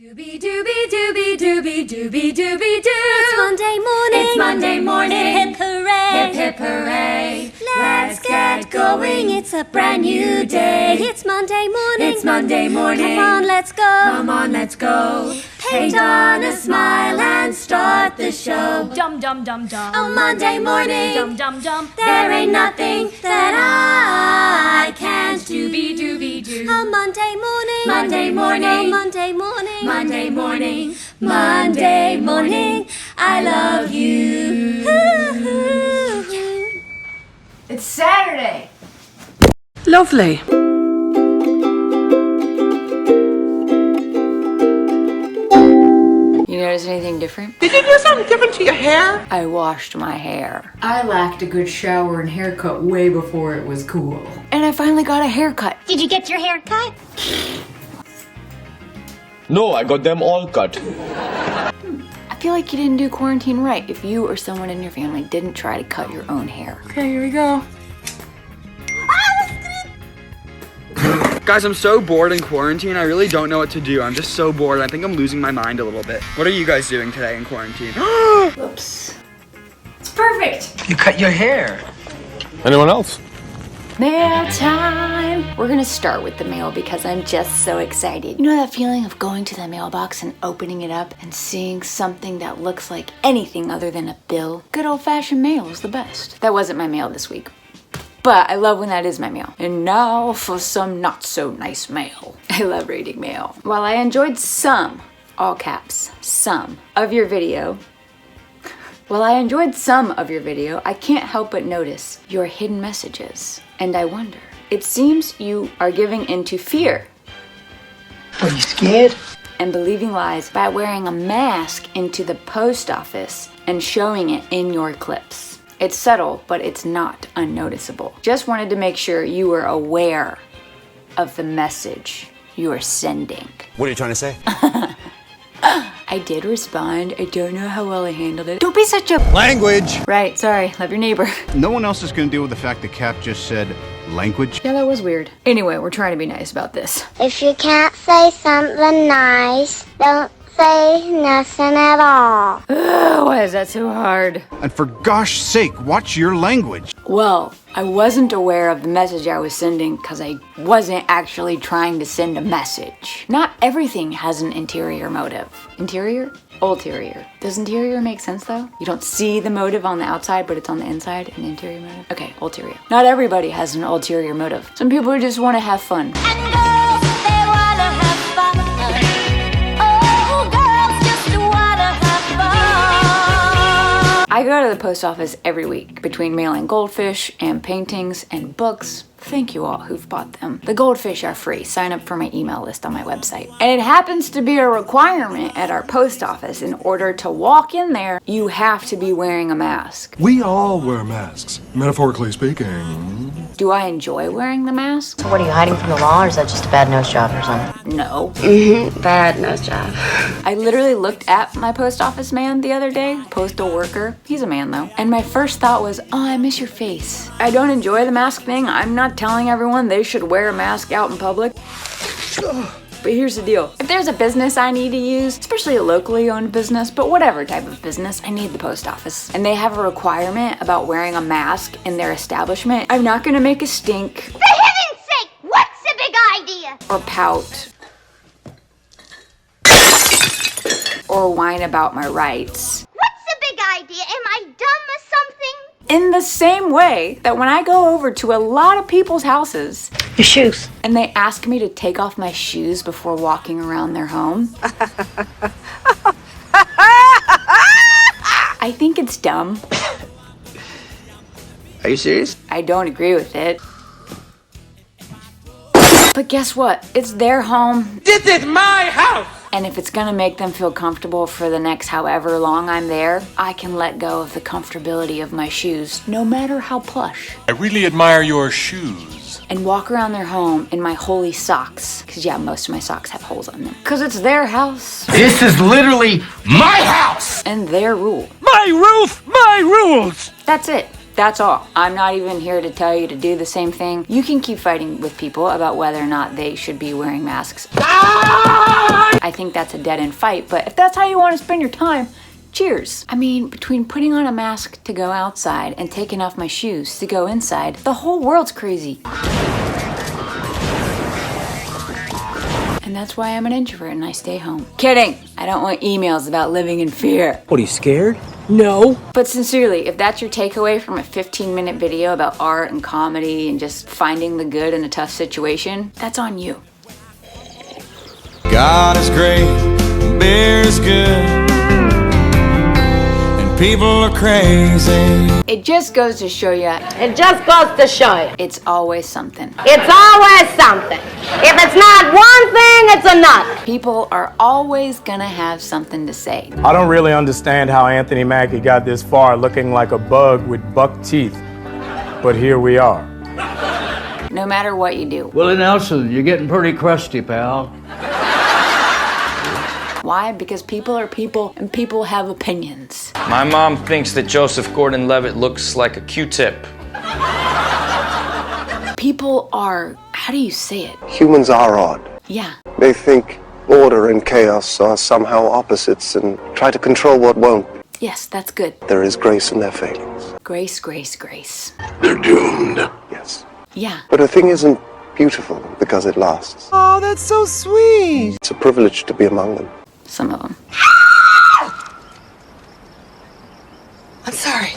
Doobie doobie doobie doobie doobie doobie doo. It's Monday morning. It's Monday morning. Hip hooray. Hip hip hooray. Let's get going. It's a brand new day. It's Monday morning. It's Monday morning. Come on, let's go. Come on, let's go. Paint on a smile and start the show. Dum dum dum dum. On Monday morning. Dum dum dum. There ain't nothing that I can't do. Doobie doobie doo. On Monday morning. Monday morning. On Monday morning. Monday morning. Monday morning. I love you. It's Saturday. Lovely. You notice anything different? Did you do something different to your hair? I washed my hair. I lacked a good shower and haircut way before it was cool. And I finally got a haircut. Did you get your hair cut? No, I got them all cut. I feel like you didn't do quarantine right if you or someone in your family didn't try to cut your own hair. Okay, here we go. Guys, I'm so bored in quarantine. I really don't know what to do. I'm just so bored. I think I'm losing my mind a little bit. What are you guys doing today in quarantine? Whoops. It's perfect. You cut your hair. Anyone else? Mail time! We're gonna start with the mail because I'm just so excited. You know that feeling of going to the mailbox and opening it up and seeing something that looks like anything other than a bill? Good old-fashioned mail is the best. That wasn't my mail this week. But I love when that is my mail. And now for some not so nice mail. I love reading mail. While I enjoyed some, all caps, some of your video, I can't help but notice your hidden messages. And I wonder, it seems you are giving into fear. Are you scared? And believing lies by wearing a mask into the post office and showing it in your clips. It's subtle, but it's not unnoticeable. Just wanted to make sure you were aware of the message you are sending. What are you trying to say? I did respond. I don't know how well I handled it. Don't be such a Language! Right, sorry, love your neighbor. No one else is going to deal with the fact that Cap just said language. Yeah, that was weird. Anyway, we're trying to be nice about this. If you can't say something nice, don't say nothing at all. Ugh, why is that so hard? And for gosh sake, watch your language. Well, I wasn't aware of the message I was sending because I wasn't actually trying to send a message. Not everything has an interior motive. Interior? Ulterior. Does interior make sense though? You don't see the motive on the outside, but it's on the inside, an interior motive? Okay, ulterior. Not everybody has an ulterior motive. Some people just want to have fun. And girls, they wanna have fun. Oh, girls just wanna have fun. I go to the post office every week between mailing goldfish and paintings and books. Thank you all who've bought them. The goldfish are free. Sign up for my email list on my website. And it happens to be a requirement at our post office. In order to walk in there, you have to be wearing a mask. We all wear masks, metaphorically speaking. Do I enjoy wearing the mask? So what, are you hiding from the law, or is that just a bad nose job or something? No. Bad nose job. I literally looked at my post office man the other day, postal worker. He's a man though. And my first thought was, oh, I miss your face. I don't enjoy the mask thing. I'm not telling everyone they should wear a mask out in public. But here's the deal. If there's a business I need to use, especially a locally owned business, but whatever type of business, I need the post office. And they have a requirement about wearing a mask in their establishment, I'm not gonna make a stink. For heaven's sake, what's the big idea? Or pout. Or whine about my rights. What's the big idea? Am I dumb or something? In the same way that when I go over to a lot of people's houses, Your shoes. and they ask me to take off my shoes before walking around their home, I think it's dumb. Are you serious? I don't agree with it. But guess what? It's their home. This is my house! And if it's gonna make them feel comfortable for the next however long I'm there, I can let go of the comfortability of my shoes, no matter how plush. I really admire your shoes. And walk around their home in my holy socks. Cause yeah, most of my socks have holes on them. Cause it's their house. This is literally my house! And their rule. My roof, my rules! That's it. That's all. I'm not even here to tell you to do the same thing. You can keep fighting with people about whether or not they should be wearing masks. I think that's a dead-end fight, but if that's how you want to spend your time, cheers. I mean, between putting on a mask to go outside and taking off my shoes to go inside, the whole world's crazy. And that's why I'm an introvert and I stay home. Kidding! I don't want emails about living in fear. What, are you scared? No. But sincerely, if that's your takeaway from a 15-minute video about art and comedy and just finding the good in a tough situation, that's on you. God is great, beer is good. People are crazy. It just goes to show you. It just goes to show you. It's always something. It's always something. If it's not one thing, it's another. People are always gonna have something to say. I don't really understand how Anthony Mackie got this far looking like a bug with buck teeth. But here we are. No matter what you do. Willie Nelson, you're getting pretty crusty, pal. Why? Because people are people and people have opinions. My mom thinks that Joseph Gordon-Levitt looks like a Q-tip. People are, how do you say it? Humans are odd. Yeah. They think order and chaos are somehow opposites and try to control what won't. Yes, that's good. There is grace in their failings. Grace, grace, grace. They're doomed. Yes. Yeah. But a thing isn't beautiful because it lasts. Oh, that's so sweet. It's a privilege to be among them. Some of them. I'm sorry.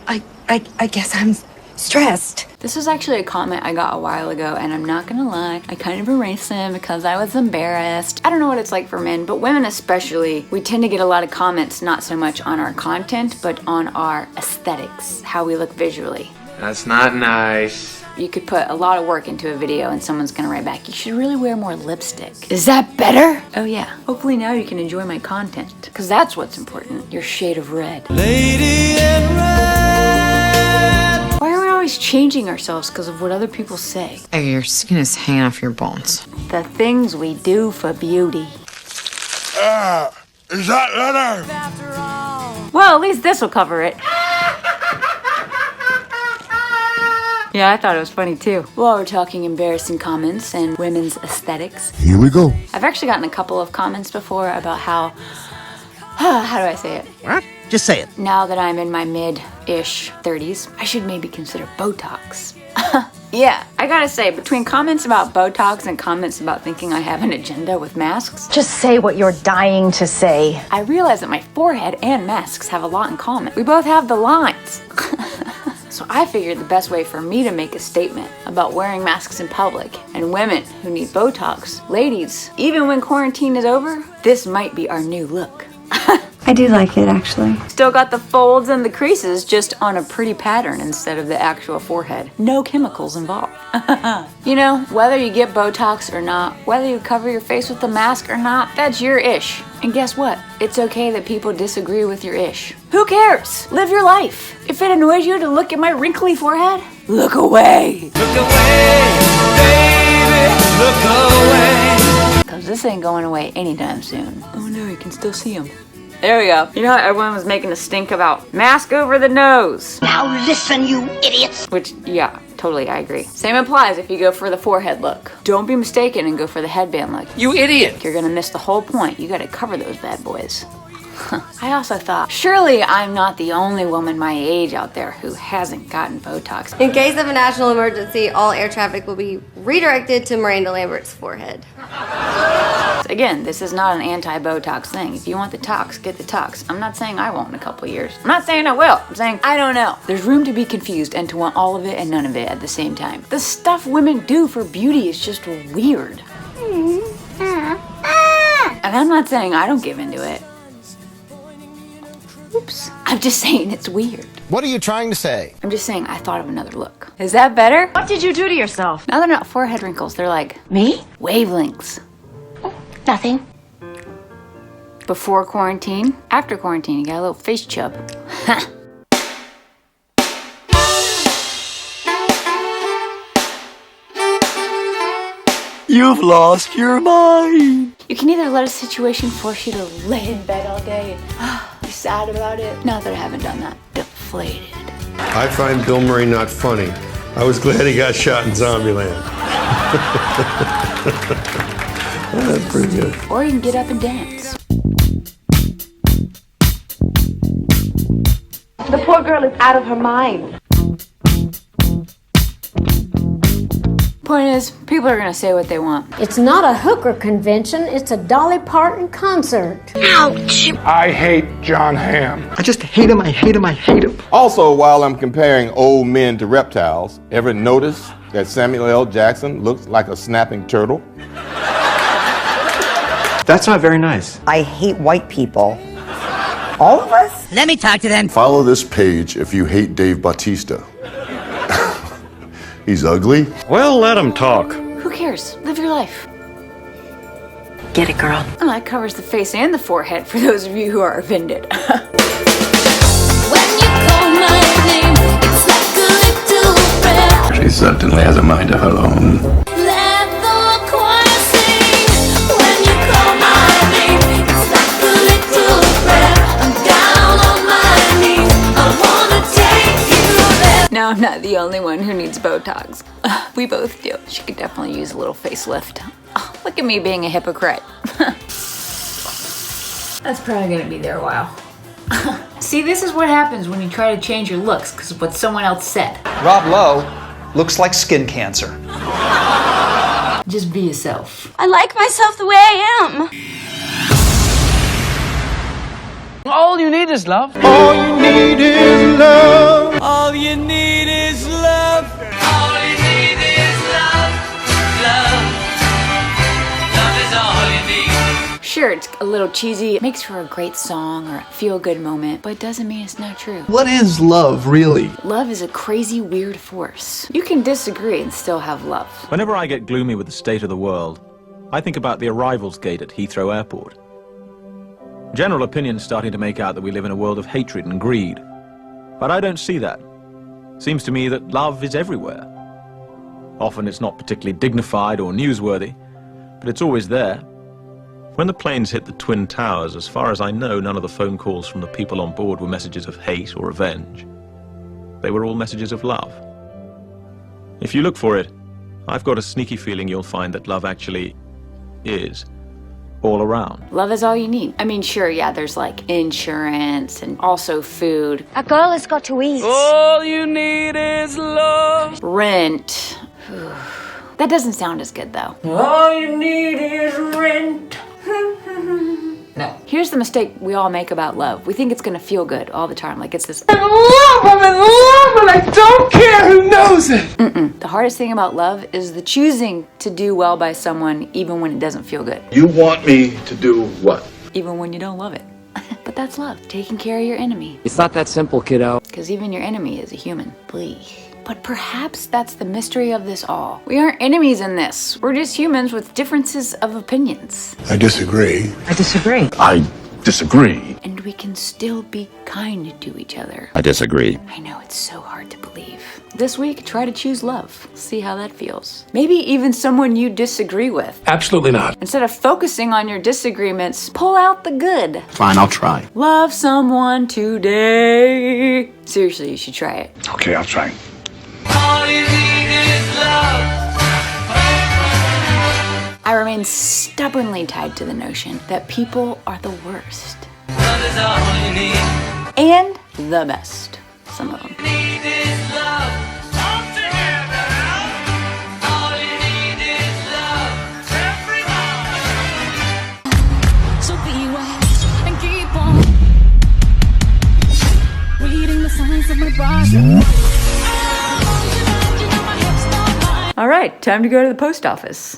I guess I'm stressed. This was actually a comment I got a while ago, and I'm not gonna lie, I kind of erased him because I was embarrassed. I don't know what it's like for men, but women especially, we tend to get a lot of comments, not so much on our content, but on our aesthetics, how we look visually. That's not nice. You could put a lot of work into a video and someone's gonna write back, you should really wear more lipstick. Is that better? Oh yeah. Hopefully now you can enjoy my content, because that's what's important, your shade of red. Lady in red. Why are we always changing ourselves because of what other people say? Oh, your skin is hanging off your bones. The things we do for beauty. Is that letter? Well, at least this will cover it. Yeah, I thought it was funny too. While we're talking embarrassing comments and women's aesthetics. Here we go. I've actually gotten a couple of comments before about how do I say it? What? Just say it. Now that I'm in my mid-ish 30s, I should maybe consider Botox. Yeah, I gotta say, between comments about Botox and comments about thinking I have an agenda with masks. Just say what you're dying to say. I realize that my forehead and masks have a lot in common. We both have the lines. So I figured the best way for me to make a statement about wearing masks in public and women who need Botox, ladies, even when quarantine is over, this might be our new look. I do like it, actually. Still got the folds and the creases, just on a pretty pattern instead of the actual forehead. No chemicals involved. You know, whether you get Botox or not, whether you cover your face with a mask or not, that's your ish. And guess what? It's okay that people disagree with your ish. Who cares? Live your life. If it annoys you to look at my wrinkly forehead, look away. Look away, baby, look away. Cause this ain't going away anytime soon. Oh no, you can still see them. There we go. You know how everyone was making a stink about mask over the nose? Now listen, you idiots. Which, yeah, totally, I agree. Same applies if you go for the forehead look. Don't be mistaken and go for the headband look. You idiot! You're gonna miss the whole point. You gotta cover those bad boys. I also thought, surely I'm not the only woman my age out there who hasn't gotten Botox. In case of a national emergency, all air traffic will be redirected to Miranda Lambert's forehead. Again, this is not an anti-Botox thing. If you want the tox, get the tox. I'm not saying I won't in a couple years. I'm not saying I will. I'm saying I don't know. There's room to be confused and to want all of it and none of it at the same time. The stuff women do for beauty is just weird. And I'm not saying I don't give into it. Oops. I'm just saying it's weird. What are you trying to say? I'm just saying I thought of another look. Is that better? What did you do to yourself? Now they're not forehead wrinkles. They're like... Me? Wavelengths. Nothing. Before quarantine, after quarantine, you got a little face chub. You've lost your mind. You can either let a situation force you to lay in bed all day and be sad about it. Not that I haven't done that. Deflated. I find Bill Murray not funny. I was glad he got shot in Zombieland. That's pretty good. Or you can get up and dance. The poor girl is out of her mind. Point is, people are gonna say what they want. It's not a hooker convention, it's a Dolly Parton concert. Ouch! I hate John Hamm. I just hate him, I hate him, I hate him. Also, while I'm comparing old men to reptiles, ever notice that Samuel L. Jackson looks like a snapping turtle? That's not very nice. I hate white people. All of us? Let me talk to them. Follow this page if you hate Dave Bautista. He's ugly. Well, let him talk. Who cares? Live your life. Get it, girl. Oh, that covers the face and the forehead for those of you who are offended. When you call my name, it's like a little prayer. She certainly has a mind of her own. Let the choir sing. When you call my name, it's like a little prayer. I'm down on my knees. I wanna take you there. Now I'm not the only one who needs Botox. We both do. She could definitely use a little facelift. Oh, look at me being a hypocrite. That's probably gonna be there a while. See, this is what happens when you try to change your looks because of what someone else said. Rob Lowe looks like skin cancer. Just be yourself. I like myself the way I am. All you need is love. All you need is love. All you need is love. All you need is love. Love. Love is all you need. Sure, it's a little cheesy. It makes for a great song or a feel-good moment, but it doesn't mean it's not true. What is love, really? Love is a crazy, weird force. You can disagree and still have love. Whenever I get gloomy with the state of the world, I think about the arrivals gate at Heathrow Airport. General opinion's starting to make out that we live in a world of hatred and greed. But I don't see that. Seems to me that love is everywhere. Often it's not particularly dignified or newsworthy, but it's always there. When the planes hit the Twin Towers, as far as I know, none of the phone calls from the people on board were messages of hate or revenge. They were all messages of love. If you look for it, I've got a sneaky feeling you'll find that love actually is all around. Love is all you need. I mean, sure, yeah, there's like insurance and also food. A girl has got to eat. All you need is love. Rent. That doesn't sound as good though. All you need is rent. No. Here's the mistake we all make about love. We think it's gonna feel good all the time. Like it's this. I'm in love, and I don't care who knows it. The hardest thing about love is the choosing to do well by someone even when it doesn't feel good. You want me to do what? Even when you don't love it. But that's love, taking care of your enemy. It's not that simple, kiddo. Because even your enemy is a human. Please. But perhaps that's the mystery of this all. We aren't enemies in this. We're just humans with differences of opinions. I disagree. I disagree. I disagree. And we can still be kind to each other. I disagree. I know, it's so hard to believe. This week, try to choose love. See how that feels. Maybe even someone you disagree with. Absolutely not. Instead of focusing on your disagreements, pull out the good. Fine, I'll try. Love someone today. Seriously, you should try it. Okay, I'll try. All you need is love. I remain stubbornly tied to the notion that people are the worst. Love is all you need. And the best. Some of them. Need is love. Come together. All you need is love. Everybody. So be wise and keep on reading the signs of my body. All right, time to go to the post office.